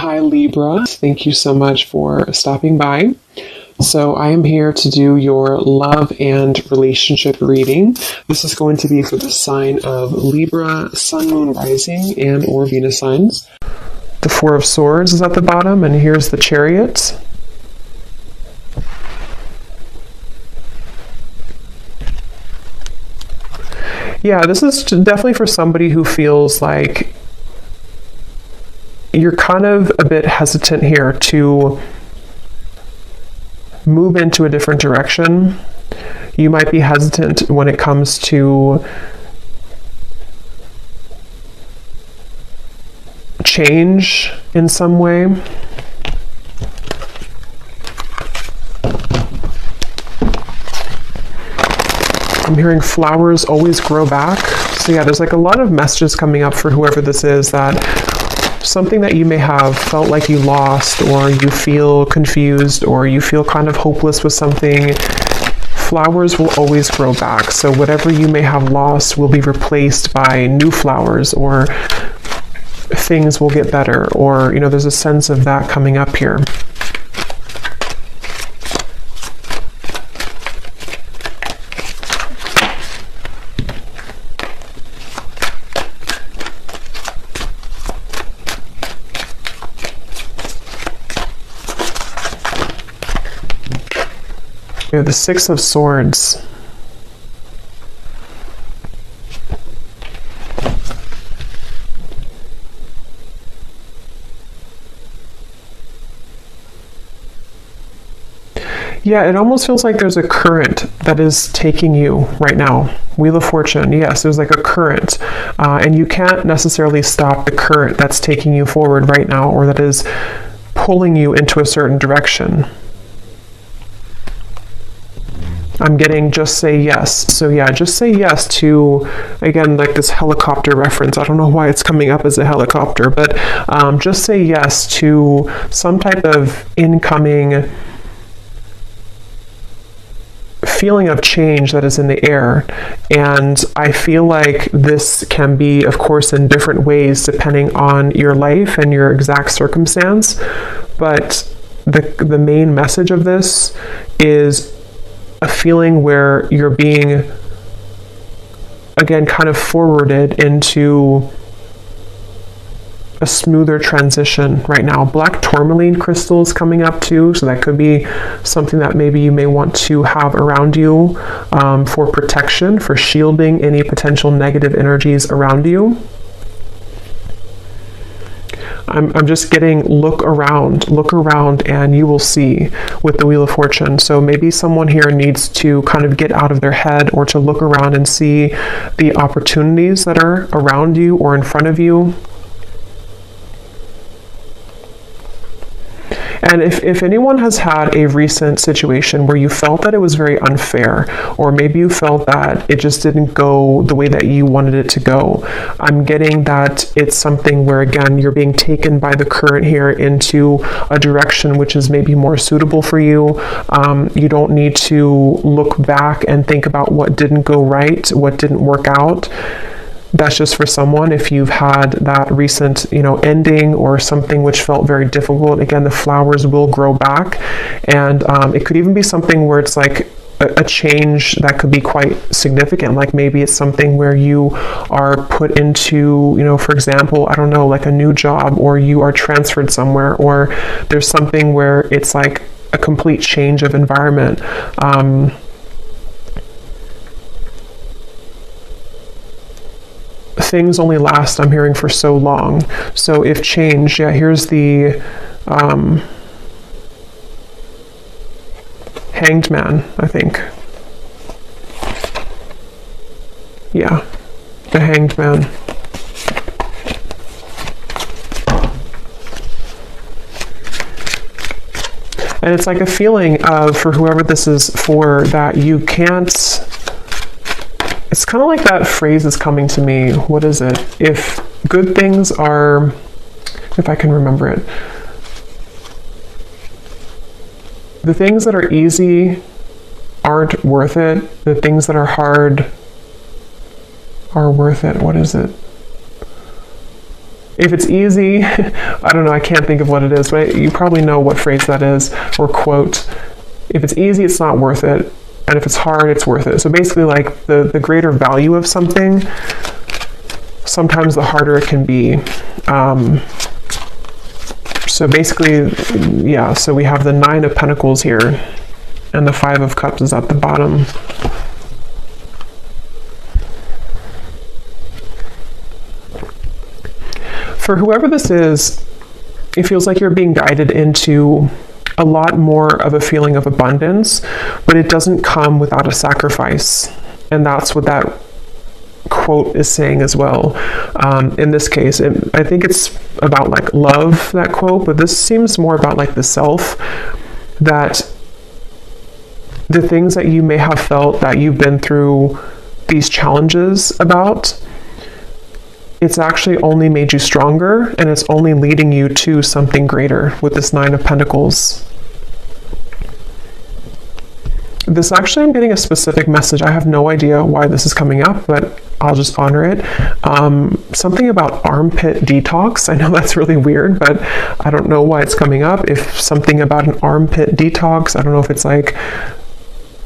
Hi Libra, thank you so much for stopping by. So I am here to do your love and relationship reading. This is going to be for the sign of Libra, Sun, Moon, Rising, and or Venus signs. The Four of Swords is at the bottom, and here's the Chariot. Yeah, this is definitely for somebody who feels like you're kind of a bit hesitant here to move into a different direction. You might be hesitant when it comes to change in some way. I'm hearing flowers always grow back. So yeah, there's like a lot of messages coming up for whoever this is, that something that you may have felt like you lost, or you feel confused, or you feel kind of hopeless with something, flowers will always grow back. So whatever you may have lost will be replaced by new flowers, or things will get better, or, you know, there's a sense of that coming up here. We have the Six of Swords. Yeah, it almost feels like there's a current that is taking you right now. Wheel of Fortune, yes, there's like a current. And you can't necessarily stop the current that's taking you forward right now, or that is pulling you into a certain direction. I'm getting just say yes. So yeah, just say yes to, again, like this helicopter reference. I don't know why it's coming up as a helicopter, but just say yes to some type of incoming feeling of change that is in the air. And I feel like this can be, of course, in different ways depending on your life and your exact circumstance. But the main message of this is a feeling where you're being, again, kind of forwarded into a smoother transition right now. Black tourmaline crystals coming up too, so that could be something that maybe you may want to have around you for protection, for shielding any potential negative energies around you. I'm just getting look around, and you will see with the Wheel of Fortune. So maybe someone here needs to kind of get out of their head, or to look around and see the opportunities that are around you or in front of you. And if anyone has had a recent situation where you felt that it was very unfair, or maybe you felt that it just didn't go the way that you wanted it to go, I'm getting that it's something where, again, you're being taken by the current here into a direction which is maybe more suitable for you. You don't need to look back and think about what didn't go right, what didn't work out. That's just for someone. If you've had that recent, ending, or something which felt very difficult, again, the flowers will grow back. And it could even be something where it's like a change that could be quite significant. Like maybe it's something where you are put into, for example, I don't know, like a new job, or you are transferred somewhere, or there's something where it's like a complete change of environment. Things only last, I'm hearing, for so long. So if change, yeah, here's the Hanged Man, I think. Yeah, the Hanged Man. And it's like a feeling of, for whoever this is for, that you can't. It's kind of like that phrase is coming to me. What is it? If good things are, if I can remember it. The things that are easy aren't worth it. The things that are hard are worth it. What is it? If it's easy, I don't know, I can't think of what it is, but you probably know what phrase that is, or quote. If it's easy, it's not worth it. And if it's hard, it's worth it. So basically, like, the greater value of something, sometimes the harder it can be. So basically, yeah, so we have the 9 of Pentacles here, and the 5 of Cups is at the bottom. For whoever this is, it feels like you're being guided into a lot more of a feeling of abundance, but it doesn't come without a sacrifice. And that's what that quote is saying as well. In this case, I think it's about like love, that quote, but this seems more about like the self, that the things that you may have felt that you've been through these challenges about, it's actually only made you stronger, and it's only leading you to something greater with this 9 of Pentacles. This actually, I'm getting a specific message. I have no idea why this is coming up, but I'll just honor it. Something about armpit detox. I know that's really weird, but I don't know why it's coming up. If something about an armpit detox, I don't know if it's like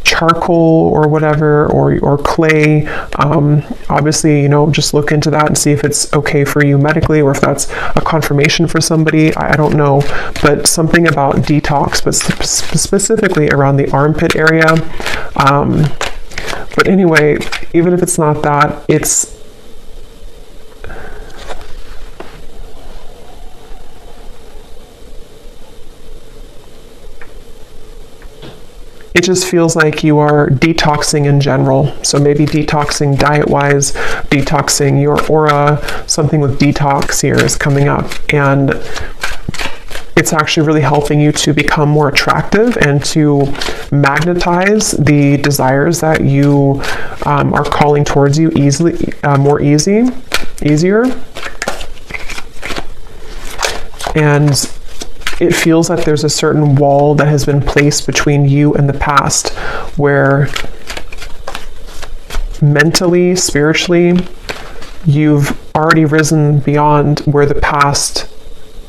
charcoal or whatever, or clay. Obviously, you know, just look into that and see if it's okay for you medically, or if that's a confirmation for somebody. I don't know, but something about detox, but specifically around the armpit area. But anyway, even if it's not that, it just feels like you are detoxing in general. So maybe detoxing diet-wise, detoxing your aura, something with detox here is coming up. And it's actually really helping you to become more attractive and to magnetize the desires that you are calling towards you easier. And it feels like there's a certain wall that has been placed between you and the past, where mentally, spiritually, you've already risen beyond where the past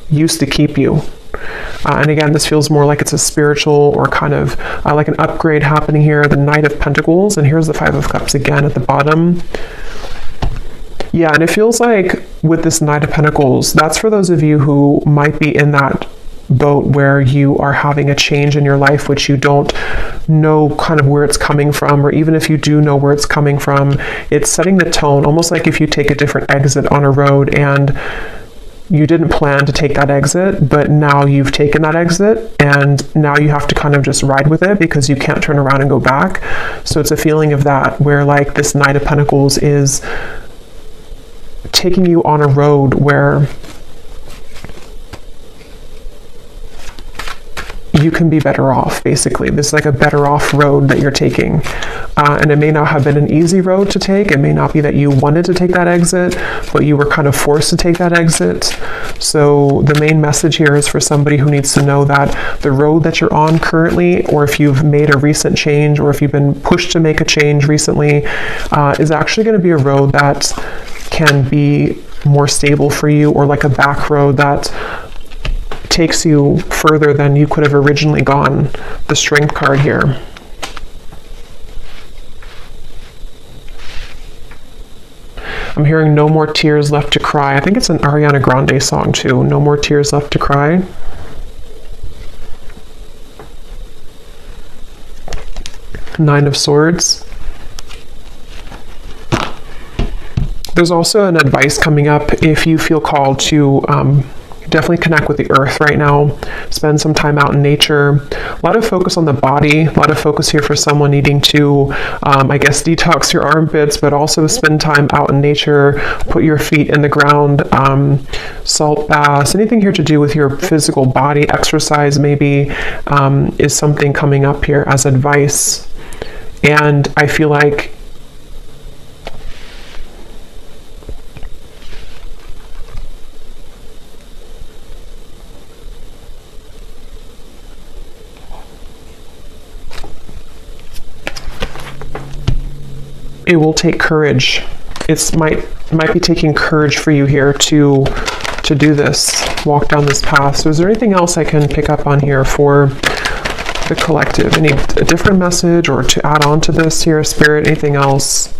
used to keep you. And again, this feels more like it's a spiritual or kind of like an upgrade happening here. The Knight of Pentacles, and here's the 5 of Cups again at the bottom. Yeah, and it feels like with this Knight of Pentacles, that's for those of you who might be in that boat where you are having a change in your life which you don't know kind of where it's coming from, or even if you do know where it's coming from, it's setting the tone, almost like if you take a different exit on a road and you didn't plan to take that exit, but now you've taken that exit, and now you have to kind of just ride with it because you can't turn around and go back. So it's a feeling of that, where like this Knight of Pentacles is taking you on a road where you can be better off, basically. This is like a better off road that you're taking. And it may not have been an easy road to take. It may not be that you wanted to take that exit, but you were kind of forced to take that exit. So the main message here is for somebody who needs to know that the road that you're on currently, or if you've made a recent change, or if you've been pushed to make a change recently, is actually going to be a road that can be more stable for you, or like a back road that takes you further than you could have originally gone. The Strength card here. I'm hearing No More Tears Left to Cry. I think it's an Ariana Grande song too. No More Tears Left to Cry. Nine of Swords. There's also an advice coming up if you feel called to definitely connect with the earth right now. Spend some time out in nature. A lot of focus on the body. A lot of focus here for someone needing to, I guess, detox your armpits, but also spend time out in nature. Put your feet in the ground. Salt baths. Anything here to do with your physical body. Exercise maybe is something coming up here as advice. And I feel like it will take courage. It might be taking courage for you here to to do this, walk down this path. So is there anything else I can pick up on here for the collective? Any a different message or to add on to this here, Spirit? Anything else?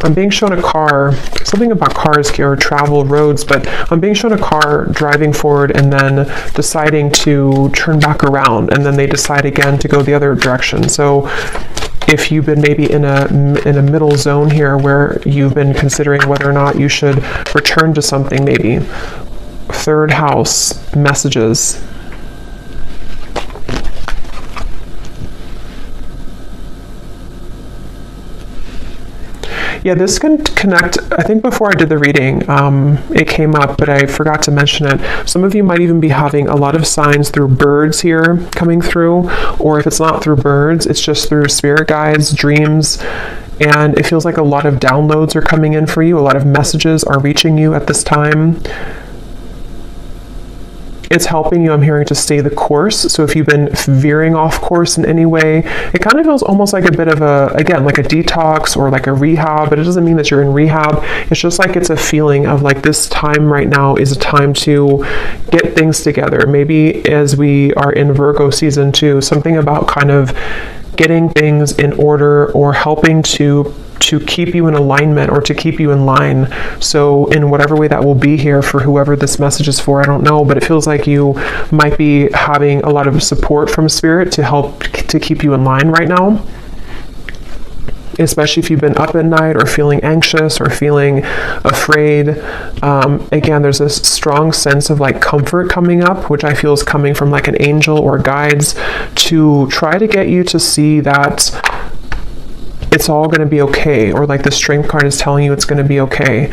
I'm being shown a car, something about cars here, travel, roads, but I'm being shown a car driving forward and then deciding to turn back around, and then they decide again to go the other direction. So if you've been maybe in a middle zone here where you've been considering whether or not you should return to something, maybe. Third house, messages. Yeah, this can connect. I think before I did the reading, it came up, but I forgot to mention it. Some of you might even be having a lot of signs through birds here coming through, or if it's not through birds, it's just through spirit guides, dreams, and it feels like a lot of downloads are coming in for you. A lot of messages are reaching you at this time. It's helping you, I'm hearing, to stay the course. So if you've been veering off course in any way, it kind of feels almost like a bit of a, again, like a detox or like a rehab, but it doesn't mean that you're in rehab. It's just like it's a feeling of like this time right now is a time to get things together. Maybe as we are in Virgo season 2, something about kind of getting things in order or helping to keep you in alignment or to keep you in line. So in whatever way that will be here for whoever this message is for, I don't know, but it feels like you might be having a lot of support from spirit to help to keep you in line right now. Especially if you've been up at night or feeling anxious or feeling afraid. Again, there's this strong sense of like comfort coming up, which I feel is coming from like an angel or guides to try to get you to see that it's all going to be okay, or like the strength card is telling you it's going to be okay.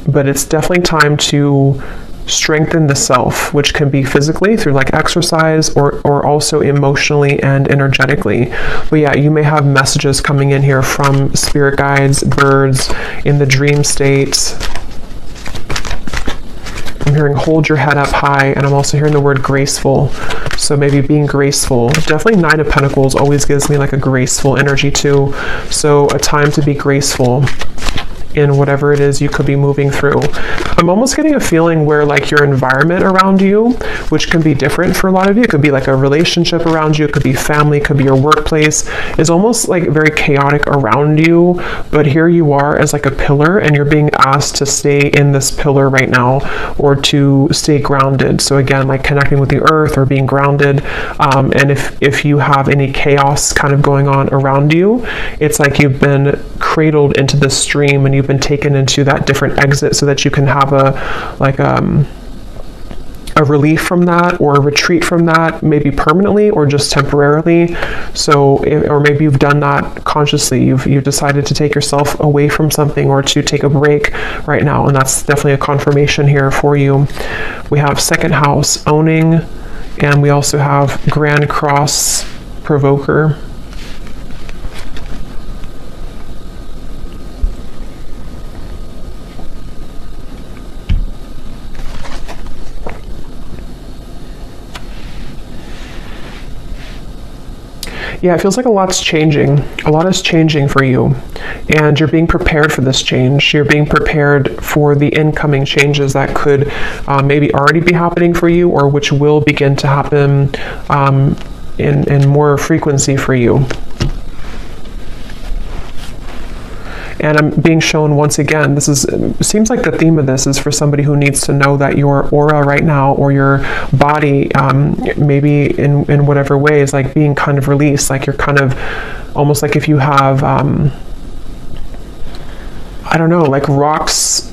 But it's definitely time to strengthen the self, which can be physically through like exercise or also emotionally and energetically. But yeah, you may have messages coming in here from spirit guides, birds, in the dream state. I'm hearing hold your head up high, and I'm also hearing the word graceful. So maybe being graceful. Definitely Nine of Pentacles always gives me like a graceful energy too. So a time to be graceful in whatever it is you could be moving through. I'm almost getting a feeling where like your environment around you, which can be different for a lot of you, it could be like a relationship around you, it could be family, it could be your workplace, is almost like very chaotic around you, but here you are as like a pillar, and you're being asked to stay in this pillar right now, or to stay grounded. So again, like connecting with the earth or being grounded. And if you have any chaos kind of going on around you, it's like you've been cradled into the stream and you've been taken into that different exit so that you can have a relief from that, or a retreat from that, maybe permanently or just temporarily. So, or maybe you've done that consciously. You've decided to take yourself away from something or to take a break right now, and that's definitely a confirmation here for you. We have second house, owning, and we also have Grand Cross, provoker. Yeah, it feels like a lot's changing. A lot is changing for you, and you're being prepared for this change. You're being prepared for the incoming changes that could maybe already be happening for you, or which will begin to happen in more frequency for you. And I'm being shown once again, seems like the theme of this is for somebody who needs to know that your aura right now, or your body, maybe in whatever way, is like being kind of released. Like you're kind of, almost like if you have, I don't know, like rocks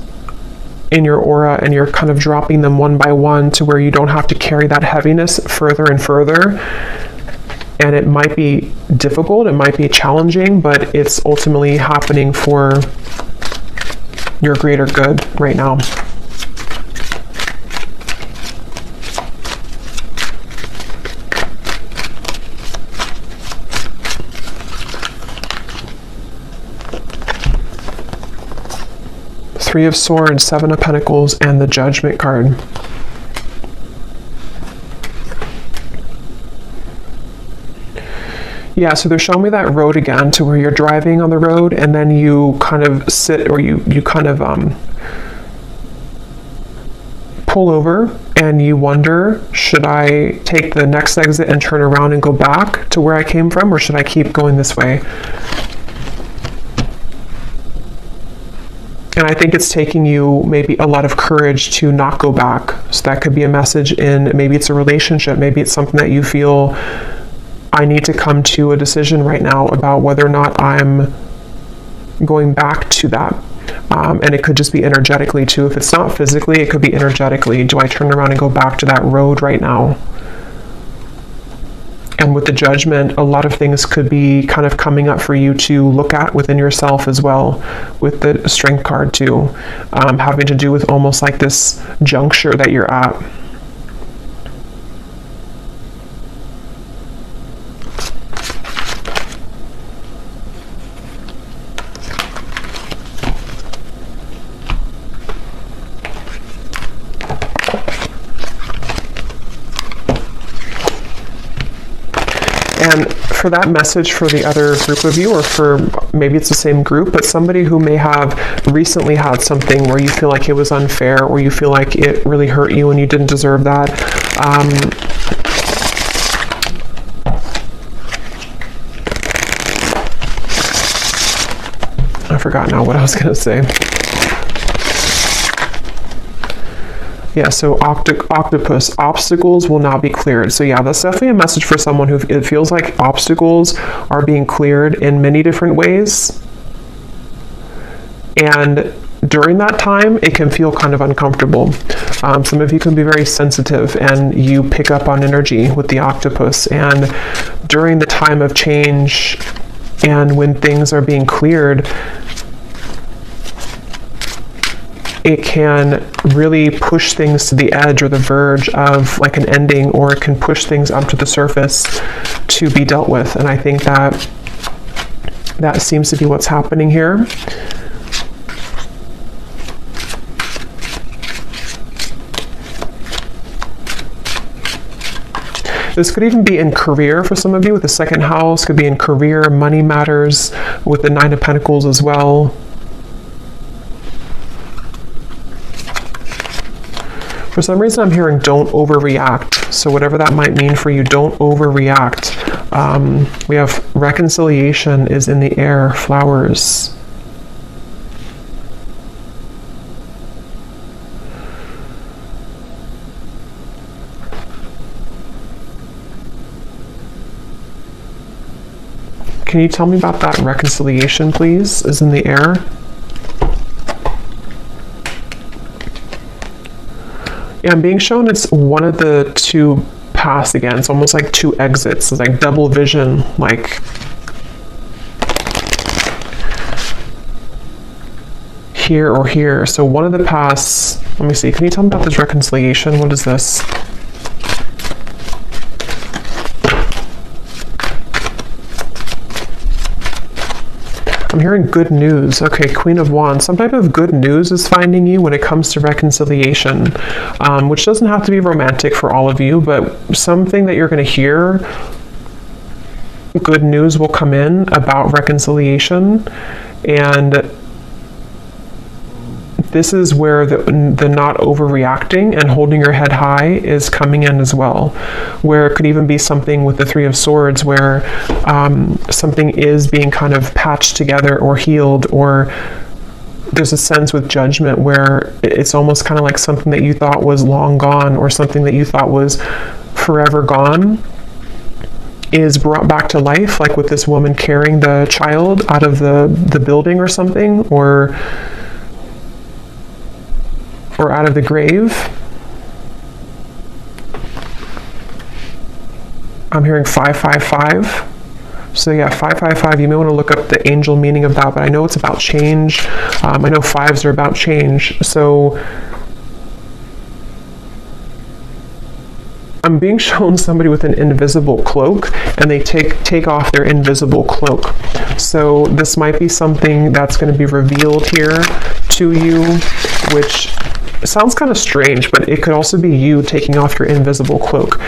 in your aura, and you're kind of dropping them one by one to where you don't have to carry that heaviness further and further. And it might be difficult, it might be challenging, but it's ultimately happening for your greater good right now. Three of Swords, Seven of Pentacles, and the Judgment card. Yeah, so they're showing me that road again, to where you're driving on the road and then you kind of sit, or you kind of pull over and you wonder, should I take the next exit and turn around and go back to where I came from, or should I keep going this way? And I think it's taking you maybe a lot of courage to not go back. So that could be a message in, maybe it's a relationship, maybe it's something that you feel, I need to come to a decision right now about whether or not I'm going back to that. And it could just be energetically too. If it's not physically, it could be energetically. Do I turn around and go back to that road right now? And with the Judgment, a lot of things could be kind of coming up for you to look at within yourself as well, with the Strength card too, having to do with almost like this juncture that you're at. And for that message for the other group of you, or for maybe it's the same group, but somebody who may have recently had something where you feel like it was unfair, or you feel like it really hurt you and you didn't deserve that. I forgot now what I was going to say. Yeah, so octopus, obstacles will not be cleared. So yeah, that's definitely a message for someone who it feels like obstacles are being cleared in many different ways. And during that time, it can feel kind of uncomfortable. Some of you can be very sensitive and you pick up on energy with the octopus. And during the time of change and when things are being cleared, it can really push things to the edge or the verge of like an ending, or it can push things up to the surface to be dealt with. And I think that seems to be what's happening here. This could even be in career for some of you with the second house, could be in career, money matters, with the Nine of Pentacles as well. For some reason, I'm hearing don't overreact. So whatever that might mean for you, don't overreact. We have reconciliation is in the air, flowers. Can you tell me about that reconciliation, please, is in the air? Yeah, I'm being shown it's one of the two paths again. It's almost like two exits. It's like double vision, like here or here. So one of the paths, let me see, can you tell me about this reconciliation? What is this? I'm hearing good news. Okay, Queen of Wands. Some type of good news is finding you when it comes to reconciliation, which doesn't have to be romantic for all of you, but something that you're going to hear, good news will come in about reconciliation. And this is where the not overreacting and holding your head high is coming in as well, where it could even be something with the Three of Swords where something is being kind of patched together or healed, or there's a sense with Judgment where it's almost kind of like something that you thought was long gone, or something that you thought was forever gone is brought back to life, like with this woman carrying the child out of the building or something, or out of the grave. I'm hearing 555. So yeah, 555, you may want to look up the angel meaning of that, but I know it's about change. I know fives are about change. So I'm being shown somebody with an invisible cloak, and they take off their invisible cloak. So this might be something that's going to be revealed here to you, which it sounds kind of strange, but it could also be you taking off your invisible cloak.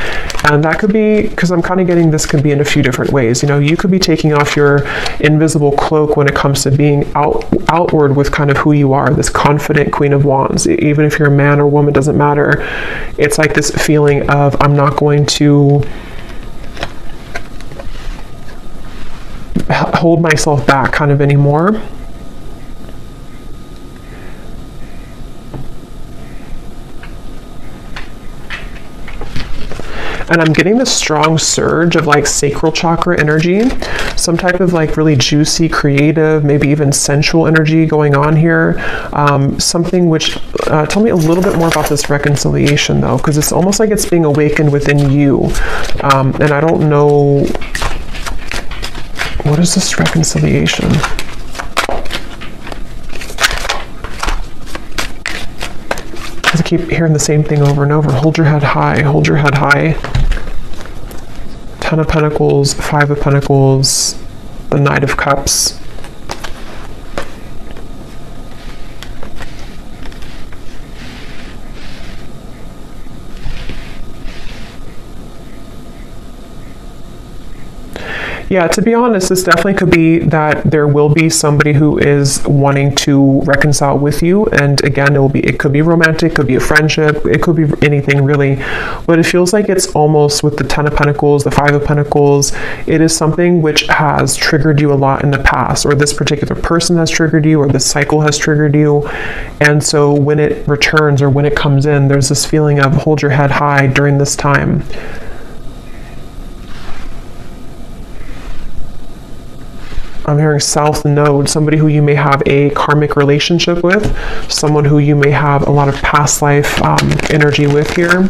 And that could be, because I'm kind of getting this could be in a few different ways. You know, you could be taking off your invisible cloak when it comes to being outward with kind of who you are, this confident Queen of Wands. Even if you're a man or woman, doesn't matter. It's like this feeling of, I'm not going to hold myself back kind of anymore. And I'm getting this strong surge of like sacral chakra energy, some type of like really juicy, creative, maybe even sensual energy going on here. Something which, tell me a little bit more about this reconciliation though, because it's almost like it's being awakened within you. And I don't know, what is this reconciliation? Because I keep hearing the same thing over and over. Hold your head high, hold your head high. 10 of Pentacles, 5 of Pentacles, the Knight of Cups. Yeah, to be honest, this definitely could be that there will be somebody who is wanting to reconcile with you. And again, it could be romantic, could be a friendship, it could be anything really. But it feels like it's almost with the 10 of Pentacles, the 5 of Pentacles, it is something which has triggered you a lot in the past, or this particular person has triggered you, or this cycle has triggered you. And so when it returns or when it comes in, there's this feeling of hold your head high during this time. I'm hearing South Node, somebody who you may have a karmic relationship with, someone who you may have a lot of past life energy with here.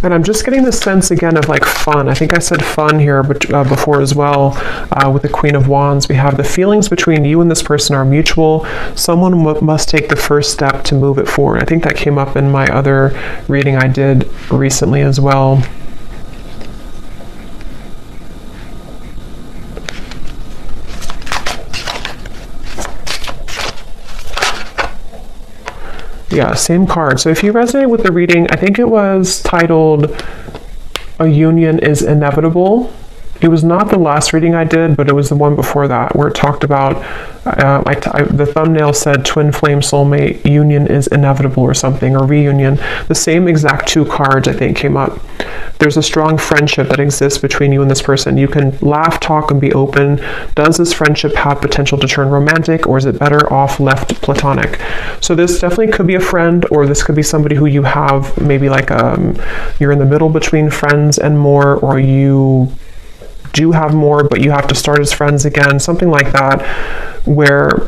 And I'm just getting the sense again of like fun. I think I said fun here before as well. With the Queen of Wands, we have the feelings between you and this person are mutual. Someone must take the first step to move it forward. I think that came up in my other reading I did recently as well. Yeah, same card. So if you resonate with the reading, I think it was titled A Union is Inevitable. It was not the last reading I did, but it was the one before that where it talked about, the thumbnail said twin flame soulmate, union is inevitable or something, or reunion. The same exact two cards I think came up. There's a strong friendship that exists between you and this person. You can laugh, talk, and be open. Does this friendship have potential to turn romantic, or is it better off left platonic? So this definitely could be a friend, or this could be somebody who you have maybe like you're in the middle between friends and more, or you do have more, but you have to start as friends again, something like that, where,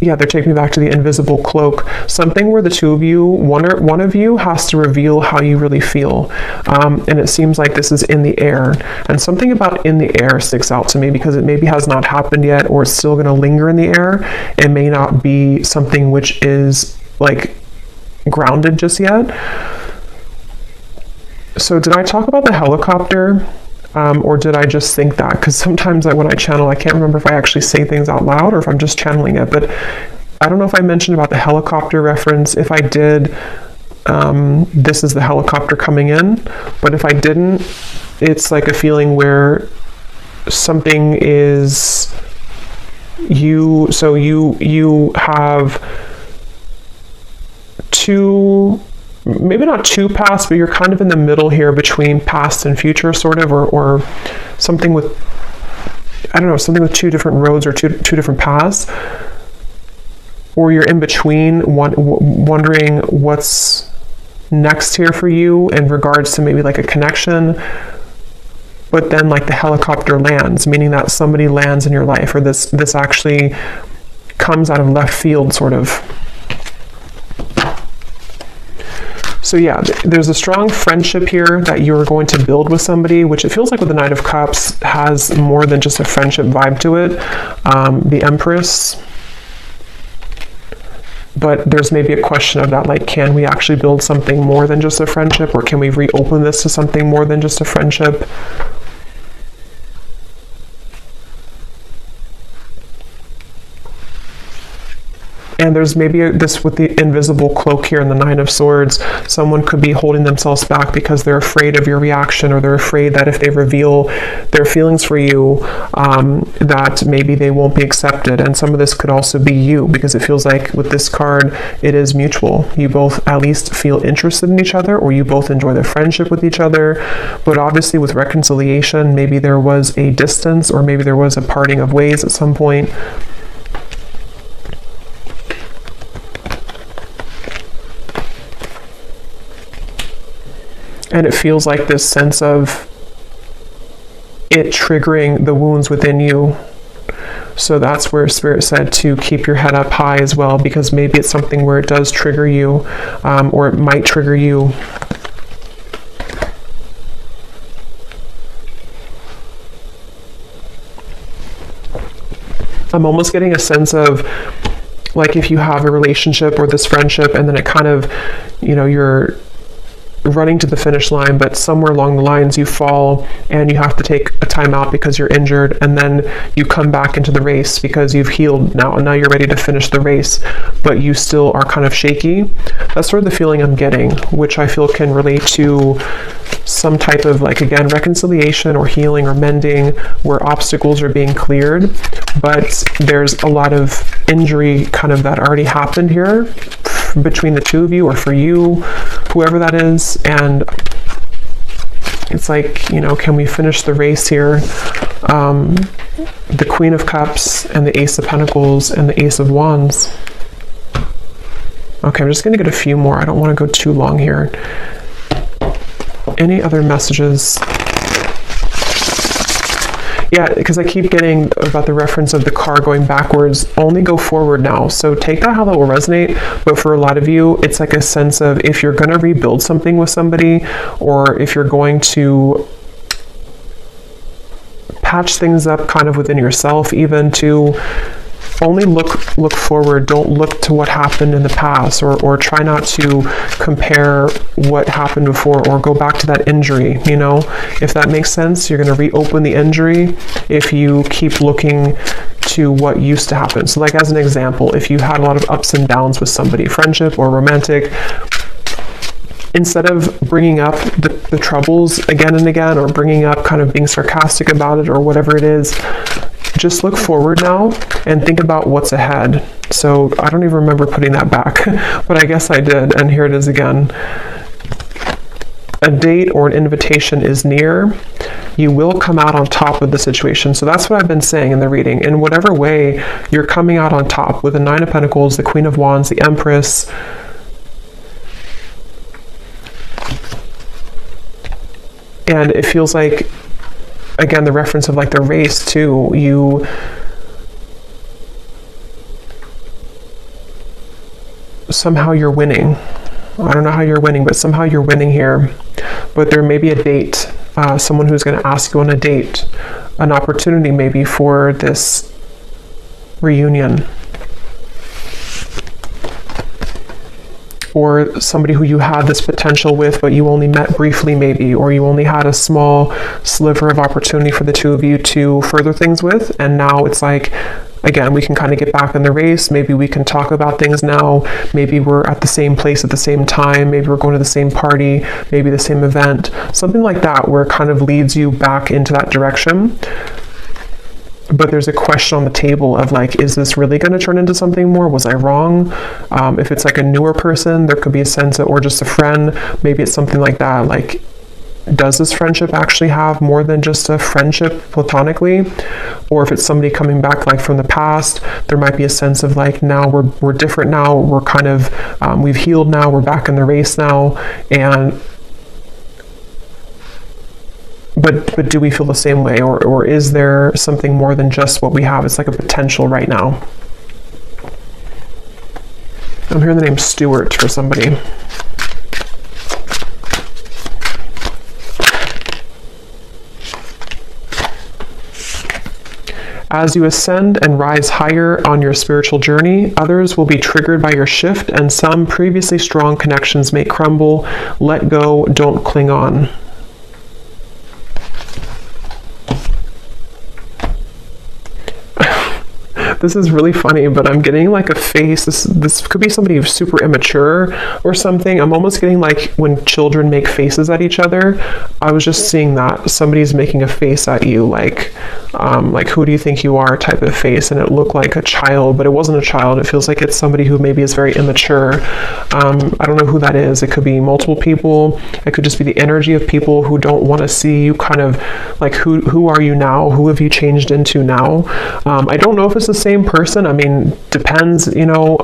yeah, they're taking me back to the invisible cloak, something where the two of you, one of you has to reveal how you really feel. And it seems like this is in the air, and something about in the air sticks out to me because it maybe has not happened yet, or it's still going to linger in the air. It may not be something which is like grounded just yet. So did I talk about the helicopter? Or did I just think that? Because sometimes when I channel, I can't remember if I actually say things out loud or if I'm just channeling it. But I don't know if I mentioned about the helicopter reference. If I did, this is the helicopter coming in. But if I didn't, it's like a feeling where something is you. So you have two, maybe not two paths, but you're kind of in the middle here between past and future, sort of, or something with, I don't know, something with two different roads or two different paths, or you're in between, wondering what's next here for you in regards to maybe like a connection, but then like the helicopter lands, meaning that somebody lands in your life, or this actually comes out of left field, sort of. So yeah, there's a strong friendship here that you're going to build with somebody, which it feels like with the Knight of Cups has more than just a friendship vibe to it. The Empress, But there's maybe a question of that, like, can we actually build something more than just a friendship, or can we reopen this to something more than just a friendship? And there's maybe this with the invisible cloak here in the Nine of Swords. Someone could be holding themselves back because they're afraid of your reaction, or they're afraid that if they reveal their feelings for you, that maybe they won't be accepted. And some of this could also be you, because it feels like with this card, it is mutual. You both at least feel interested in each other, or you both enjoy the friendship with each other. But obviously with reconciliation, maybe there was a distance, or maybe there was a parting of ways at some point. And it feels like this sense of it triggering the wounds within you. So that's where Spirit said to keep your head up high as well, because maybe it's something where it does trigger you, or it might trigger you. I'm almost getting a sense of, like, if you have a relationship or this friendship, and then it kind of, you know, you're running to the finish line, but somewhere along the lines you fall and you have to take a time out because you're injured, and then you come back into the race because you've healed now, and now you're ready to finish the race, but you still are kind of shaky. That's sort of the feeling I'm getting, which I feel can relate to some type of, like, again, reconciliation or healing or mending, where obstacles are being cleared, but there's a lot of injury kind of that already happened here between the two of you, or for you, whoever that is. And it's like, you know, can we finish the race here? The Queen of Cups and the Ace of Pentacles and the Ace of Wands. Okay, I'm just going to get a few more. I don't want to go too long here. Any other messages? Yeah, because I keep getting about the reference of the car going backwards. Only go forward now. So take that how that will resonate. But for a lot of you, it's like a sense of, if you're going to rebuild something with somebody, or if you're going to patch things up kind of within yourself, even, to only look forward. Don't look to what happened in the past, or try not to compare what happened before, or go back to that injury. You know, if that makes sense, you're going to reopen the injury if you keep looking to what used to happen. So, like, as an example, if you had a lot of ups and downs with somebody, friendship or romantic, instead of bringing up the troubles again and again, or bringing up kind of being sarcastic about it, or whatever it is, just look forward now and think about what's ahead. So I don't even remember putting that back, but I guess I did, and here it is again. A date or an invitation is near. You will come out on top of the situation. So that's what I've been saying in the reading. In whatever way, you're coming out on top with the Nine of Pentacles, the Queen of Wands, the Empress. And it feels like, again, the reference of, like, the race too. Somehow you're winning. I don't know how you're winning, but somehow you're winning here. But there may be a date, someone who's going to ask you on a date, an opportunity maybe for this reunion. Or somebody who you had this potential with, but you only met briefly maybe, or you only had a small sliver of opportunity for the two of you to further things with. And now it's like, again, we can kind of get back in the race. Maybe we can talk about things now. Maybe we're at the same place at the same time. Maybe we're going to the same party, maybe the same event, something like that, where it kind of leads you back into that direction. But there's a question on the table of, like, is this really going to turn into something more? Was I wrong? If it's like a newer person, there could be a sense of, or just a friend, maybe it's something like that. Like, does this friendship actually have more than just a friendship platonically? Or if it's somebody coming back, like, from the past, there might be a sense of, like, now we're different now. We're kind of, we've healed now. We're back in the race now. And But do we feel the same way, or is there something more than just what we have? It's like a potential right now. I'm hearing the name Stuart for somebody. As you ascend and rise higher on your spiritual journey, others will be triggered by your shift, and some previously strong connections may crumble. Let go, don't cling on. This is really funny, but I'm getting like a face. This could be somebody who's super immature or something. I'm almost getting like when children make faces at each other. I was just seeing that somebody's making a face at you, like who do you think you are type of face, and it looked like a child, but it wasn't a child. It feels like it's somebody who maybe is very immature. I don't know who that is. It could be multiple people. It could just be the energy of people who don't want to see you, kind of like who are you now? Who have you changed into now? I don't know if it's the same person. I mean, depends, you know,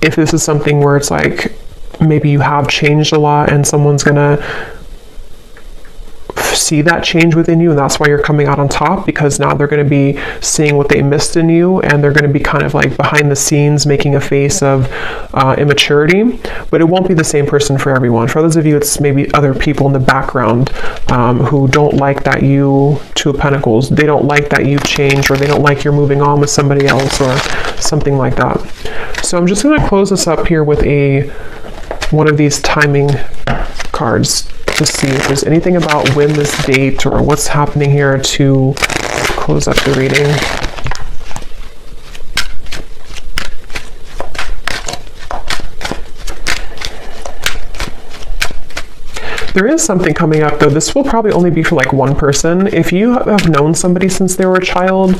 if this is something where it's like maybe you have changed a lot and someone's gonna see that change within you, and that's why you're coming out on top, because now they're going to be seeing what they missed in you, and they're going to be kind of like behind the scenes making a face of immaturity. But it won't be the same person for everyone. For others of you, it's maybe other people in the background who don't like that you, Two of Pentacles, they don't like that you've changed, or they don't like you're moving on with somebody else or something like that. So I'm just going to close this up here with one of these timing cards to see if there's anything about when this date or what's happening here to close up the reading. There is something coming up though. This will probably only be for like one person. If you have known somebody since they were a child,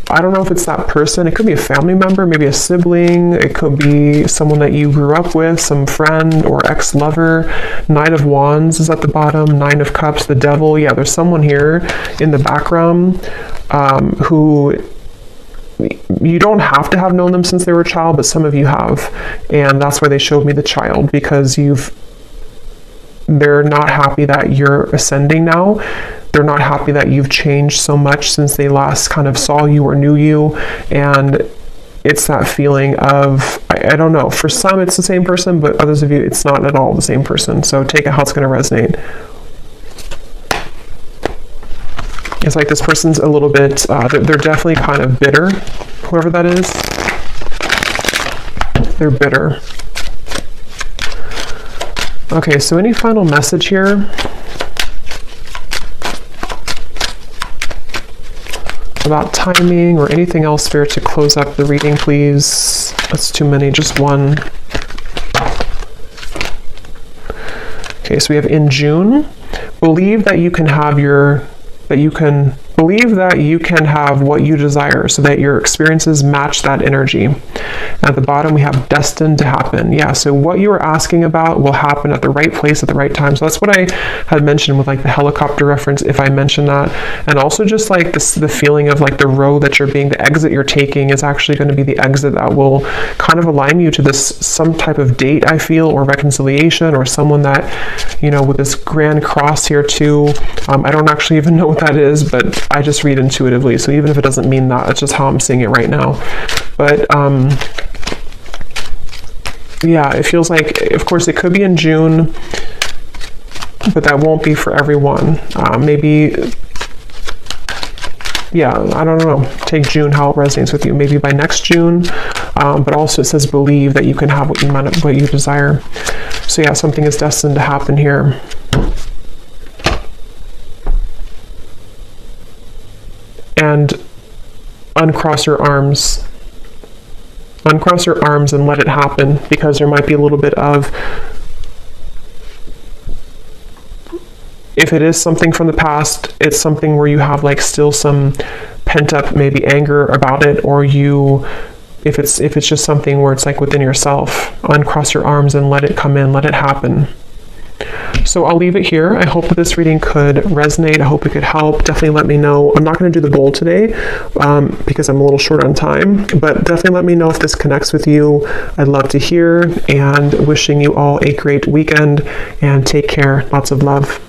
I don't know if it's that person. It could be a family member, maybe a sibling. It could be someone that you grew up with, some friend or ex-lover. Knight of Wands is at the bottom. Nine of Cups, the Devil. Yeah, there's someone here in the background who you don't have to have known them since they were a child, but some of you have. And that's why they showed me the child, because they're not happy that you're ascending now. They're not happy that you've changed so much since they last kind of saw you or knew you. And it's that feeling of, I don't know, for some it's the same person, but others of you, it's not at all the same person. So take it how it's going to resonate. It's like this person's a little bit, they're definitely kind of bitter, whoever that is. They're bitter. Okay, so any final message here? About timing or anything else, Spirit, to close up the reading, please. That's too many, just one. Okay, so we have in June, believe that you can have believe that you can have what you desire so that your experiences match that energy. At the bottom, we have destined to happen. Yeah, so what you are asking about will happen at the right place at the right time. So that's what I had mentioned with like the helicopter reference, if I mentioned that. And also just like this, the feeling of like the road that the exit you're taking is actually going to be the exit that will kind of align you to this, some type of date, I feel, or reconciliation, or someone that, you know, with this grand cross here too. I don't actually even know what that is, but I just read intuitively. So even if it doesn't mean that, it's just how I'm seeing it right now. But yeah, it feels like, of course, it could be in June, but that won't be for everyone. Maybe, yeah, I don't know. Take June, how it resonates with you. Maybe by next June, but also it says believe that you can have what you desire. So yeah, something is destined to happen here. And uncross your arms. Uncross your arms and let it happen, because there might be a little bit of, if it is something from the past, it's something where you have like still some pent up maybe anger about it, or if it's just something where it's like within yourself, uncross your arms and let it come in, let it happen. So I'll leave it here. I hope that this reading could resonate. I hope it could help. Definitely let me know. I'm not going to do the bowl today because I'm a little short on time, but definitely let me know if this connects with you. I'd love to hear, and wishing you all a great weekend, and take care. Lots of love.